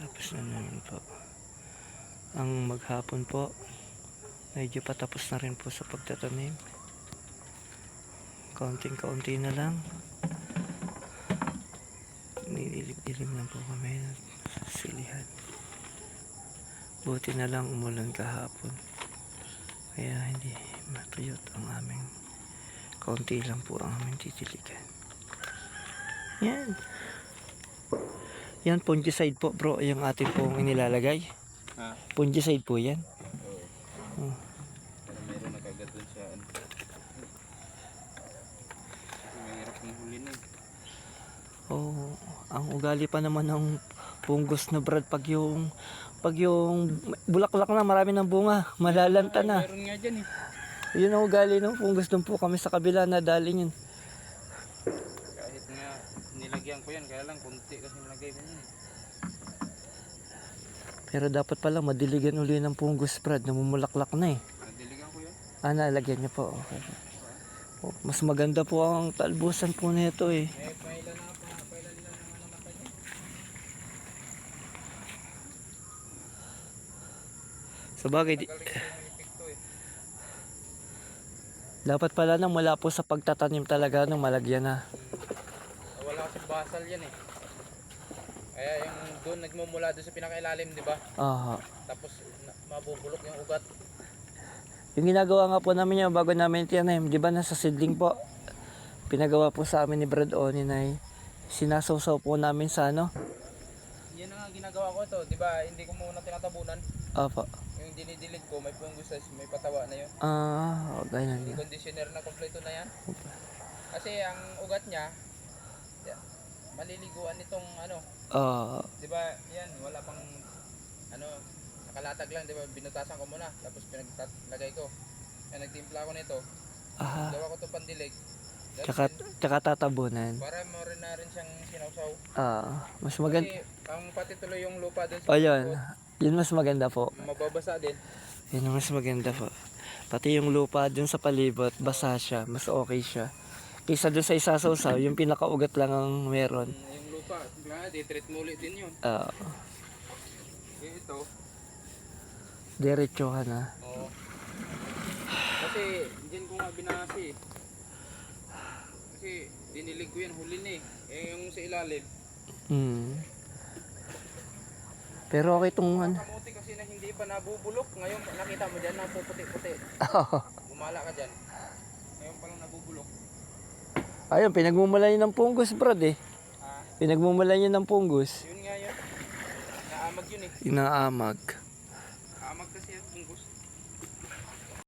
Tapos na naman po ang maghapon po. Medyo patapos na rin po sa pagtatanim. Kaunting-kaunti na lang. Nililig-ilim lang po kami sa silihan. Buti na lang umulan kahapon. Kaya hindi matuyot ang aming, kaunti lang po ang aming titiligan. Yan. Yan, fungicide po bro, yung ating pong inilalagay. Ha? Fungicide po yan. Oo. Oh. Meron nakagat dun siya. Mahirap ng huli na eh. Oh, ang ugali pa naman ng punggos na brad pag yung bulaklak na marami ng bunga, malalanta na. Meron nga dyan eh. Yun ang ugali ng punggos, doon po kami sa kabila na dali yun. Kahit nga nilagyan ko yan, kaya lang kunti kasi nilagay ko yan. Pero dapat pala madiligan uli ng punggos brad, namumulaklak na eh. Nadiligan ko yan. Nalagyan niyo po. Okay. Oh, mas maganda po ang talbusan po nito eh. Pailan na namatay niya. Sa bagay, dapat pala nang mula po sa pagtatanim talaga nung malagyan na. Wala kasi basal yan eh. Kaya yung doon nagmumula doon sa pinakailalim, di ba? Aha. Tapos mabubulok yung ugat. Yung ginagawa nga po namin yan bago namin tinanim, di ba nasa seedling po? Pinagawa po sa amin ni Brad Oni na sinasawsaw po namin sa ano? Yan ang ginagawa ko to, di ba? Hindi ko muna tinatabunan. Opo. Yung dinidilig ko, may fungus, may patawa na yun. Ganun Yung yun. conditioner na kompleto na yan. Kasi ang ugat niya, maliliguan nitong ano, di ba? Yan, wala pang ano, nakalatag lang, di ba? Binutasan ko muna, tapos pinaglagay ko. Kaya nagtimpla ko nito. Gawa ko to pandilig. Tsaka tatabunan. Para mo rin na rin siyang sinawsaw. Mas maganda. Kasi ang pati tuloy yung lupa doon O yun. Yun mas maganda po. mababasa din. Yun ang mas maganda po. Pati yung lupa dun sa palibot, basa siya. Mas okay siya. Kaysa dun sa isasawsaw, yung pinakaugat lang ang meron. Yung lupa, di-treat mo ulit din yun. Ito, Diretsohan na. oo. Kasi dyan ko nga binasi. Kasi dinilig ko yan, huli na eh. Yung sa ilalim. Pero okay itong ano. Kamuti kasi na hindi pa nabubulok. Ngayon nakita mo dyan, napuputi-puti. Gumala ka dyan. Ngayon pa lang nabubulok. Ayun, pinagmumula yun ng punggos, brad eh. Pinagmumula yun ng punggos. Yun nga yun. Naamag yun eh. Inaamag. Amag kasi yan, fungus.